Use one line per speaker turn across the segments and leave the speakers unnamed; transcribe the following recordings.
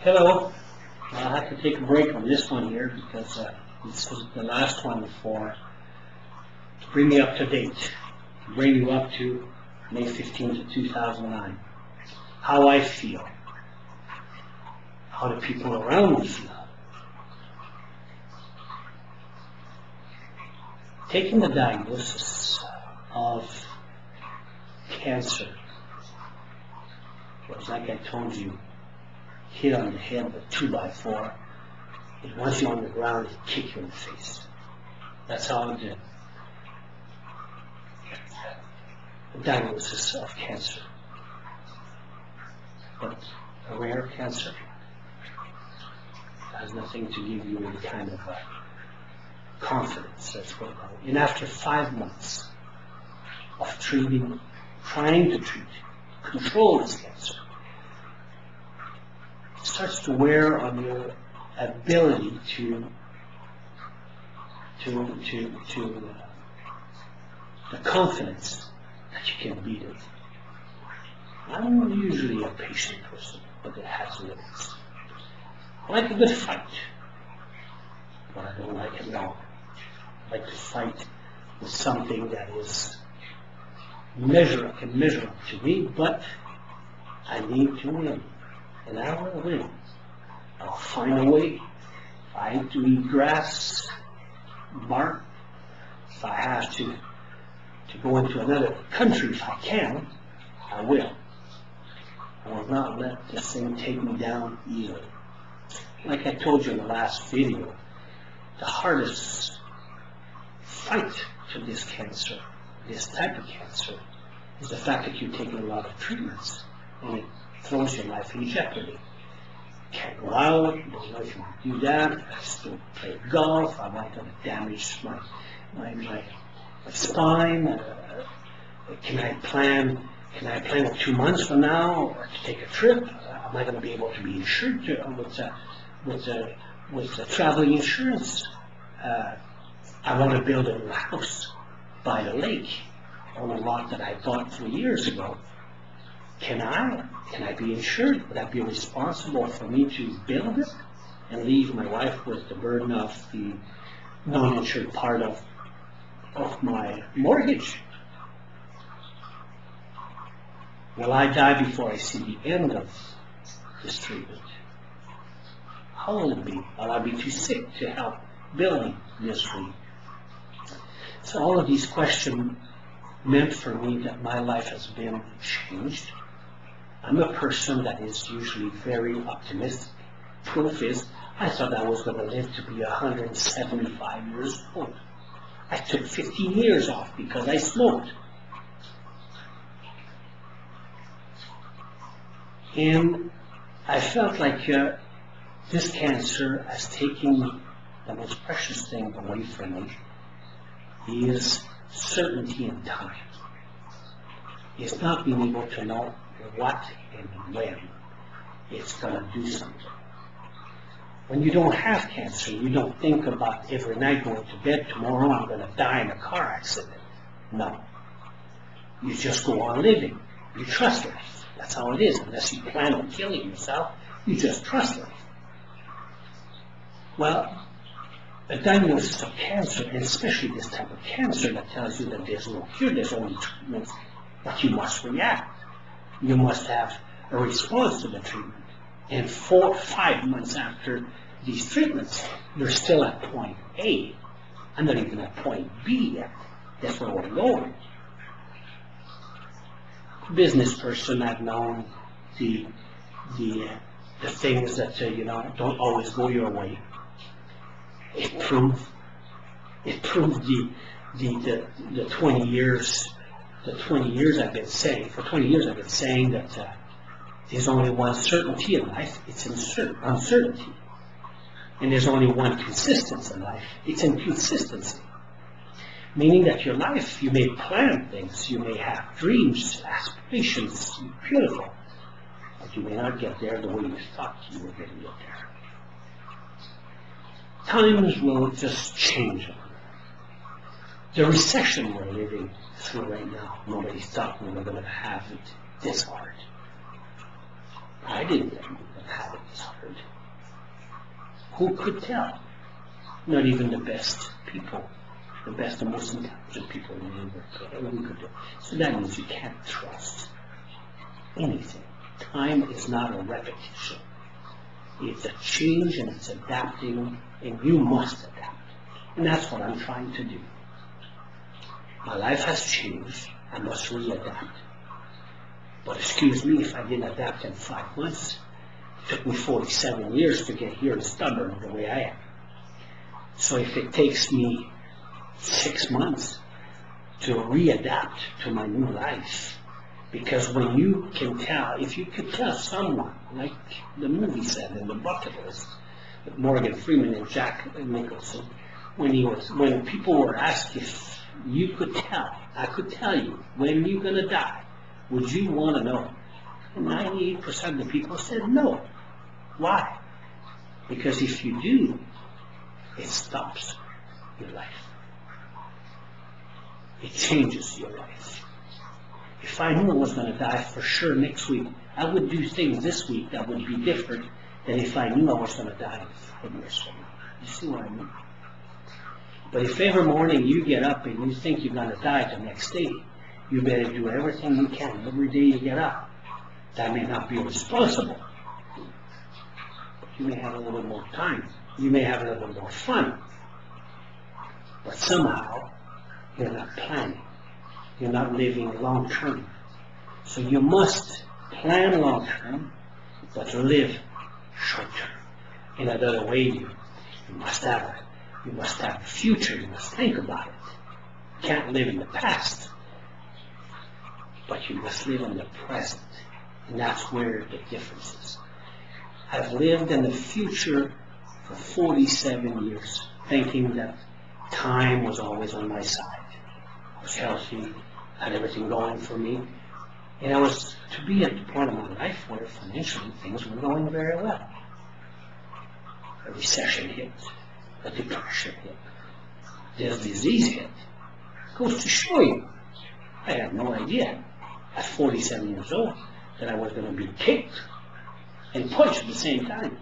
Hello. I'll have to take a break on this one here because this is the last one to bring me up to date, to bring you up to May 15th of 2009. How I feel. How do people around me feel? Taking the diagnosis of cancer was, like I told you, hit on the head with a 2x4. It once you're on the ground, it kick you in the face. That's how it did. The diagnosis of cancer. But a rare cancer has nothing to give you any kind of confidence. That's what I know. And after 5 months of treating, trying to treat, control this cancer, it starts to wear on your ability to the confidence that you can beat it. I'm usually a patient person, but it has limits. I like a good fight, but I don't like it long. I like to fight with something that is can measure up to me, but I need to win. And I will win. I'll find a way. If I have to eat grass, bark, if I have to go into another country, if I can, I will. I will not let this thing take me down either. Like I told you in the last video, the hardest fight to this cancer, this type of cancer, is the fact that you're taking a lot of treatments and it throws your life in jeopardy. Can't go out, don't know if you want to do that, I still play golf, I'm not going to damage my spine. Can I plan 2 months from now or to take a trip? Am I going to be able to be insured with the traveling insurance? I want to build a new house by the lake on a lot that I bought 3 years ago. Can I be insured? Would I be responsible for me to build it and leave my wife with the burden of the non-insured part of my mortgage? Will I die before I see the end of this treatment? How will it be? Will I be too sick to help building this dream? So all of these questions meant for me that my life has been changed. I'm a person that is usually very optimistic. Proof is, I thought I was going to live to be 175 years old. I took 15 years off because I smoked. And I felt like this cancer has taken the most precious thing away from me, is certainty in time. It's not being able to know what and when it's going to do something. When you don't have cancer, you don't think about every night going to bed, tomorrow I'm going to die in a car accident. No. You just go on living. You trust life. That's how it is. Unless you plan on killing yourself, you just trust life. Well, a diagnosis of cancer, and especially this type of cancer that tells you that there's no cure, there's only treatment, but you must react. You must have a response to the treatment. And 4 or 5 months after these treatments, you're still at point A. I'm not even at point B yet. That's where we're going. Business person, I've known the things that don't always go your way. It proved the 20 years. The 20 years I've been saying, that there's only one certainty in life, it's uncertainty. And there's only one consistency in life, it's inconsistency. Meaning that your life, you may plan things, you may have dreams, aspirations, beautiful, but you may not get there the way you thought you were going to get there. Times will just change. The recession we're living through right now, nobody thought we were going to have it this hard. I didn't think we were going having is hard. Who could tell? Not even the best people, the best and most intelligent people in the universe. So that means you can't trust anything. Time is not a repetition. It's a change and it's adapting, and you must adapt. And that's what I'm trying to do. My life has changed. I must readapt. But excuse me if I didn't adapt in 5 months. It took me 47 years to get here and stubborn the way I am. So if it takes me 6 months to readapt to my new life, because when you can tell, if you could tell someone, like the movie said in The Bucket List, with Morgan Freeman and Jack Nicholson, when people were asked if you could tell, I could tell you when you're going to die, would you want to know? And 98% of the people said no. Why? Because if you do, it stops your life. It changes your life. If I knew I was going to die for sure next week, I would do things this week that would be different than if I knew I was going to die 5 years from now. You see what I mean? But if every morning you get up and you think you're going to die the next day, you better do everything you can every day you get up. That may not be responsible. But you may have a little more time. You may have a little more fun. But somehow, you're not planning. You're not living long term. So you must plan long term, but live short term. In another way, you must have a future. You must think about it. You can't live in the past, but you must live in the present. And that's where the difference is. I've lived in the future for 47 years, thinking that time was always on my side. I was healthy, had everything going for me, and I was to be at the point of my life where financially things were going very well. A recession hit, a depression hit, this disease hit. It goes to show you, I had no idea at 47 years old that I was going to be kicked and punched at the same time.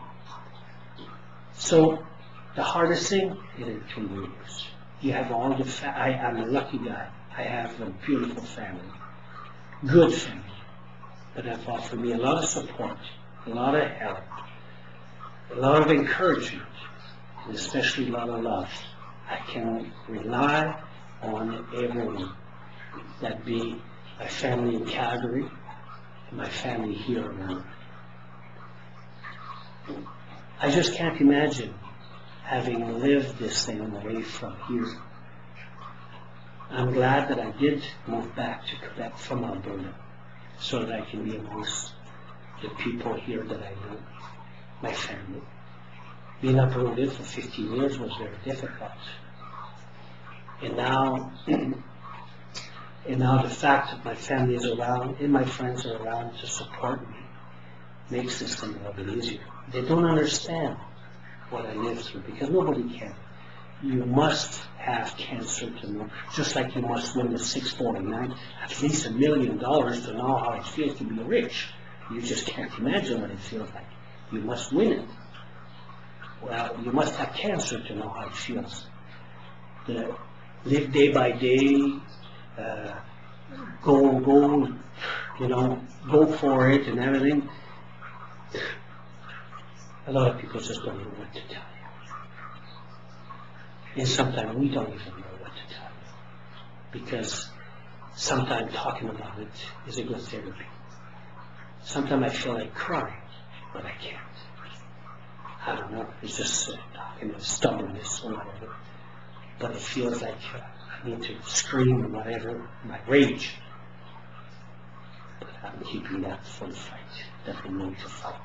So the hardest thing is in 2 years. You have all the I'm a lucky guy. I have a beautiful family, good family, that have offered me a lot of support, a lot of help, a lot of encouragement, and especially a lot of love. I can rely on everyone. That be my family in Calgary and my family here around. I just can't imagine having lived this thing away from here. I'm glad that I did move back to Quebec from Alberta so that I can be amongst the people here that I know, my family. Being uprooted for 15 years was very difficult. And now the fact that my family is around and my friends are around to support me makes this thing a little bit easier. They don't understand what I lived through, because nobody can. You must have cancer to know, just like you must win the 649, at least $1 million to know how it feels to be rich. You just can't imagine what it feels like. You must win it. Well, you must have cancer to know how it feels. Live day by day, go for it and everything. A lot of people just don't know what to tell you. And sometimes we don't even know what to tell you. Because sometimes talking about it is a good therapy. Sometimes I feel like crying, but I can't. I don't know, it's just talking of stubbornness or whatever. But it feels like I need to scream or whatever, my rage. But I'm keeping that for the fight, that we need to fight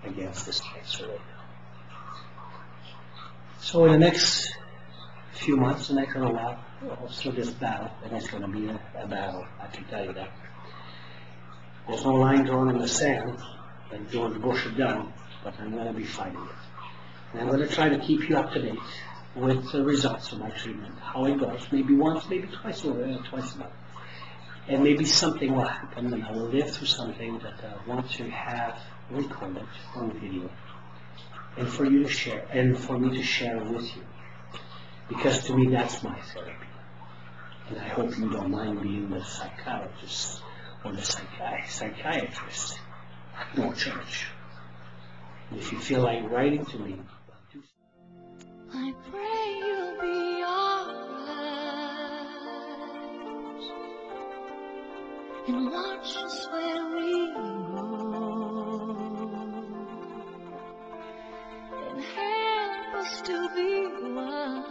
against this cancer right now. So in the next few months, the next little while, through this battle, and it's going to be a battle, I can tell you that. There's no line drawn in the sand, like George Bush had done, but I'm going to be fighting it. And I'm going to try to keep you up to date with the results of my treatment, how it goes, maybe once, maybe twice a month. And maybe something will happen, and I will live through something that I want to have recorded on video, and for you to share, and for me to share with you. Because to me, that's my therapy. And I hope you don't mind being the psychologist or the psychiatrist at no charge. And if you feel like writing to me, do so.
I pray you'll be alright and watch us where we go and help us to be wise.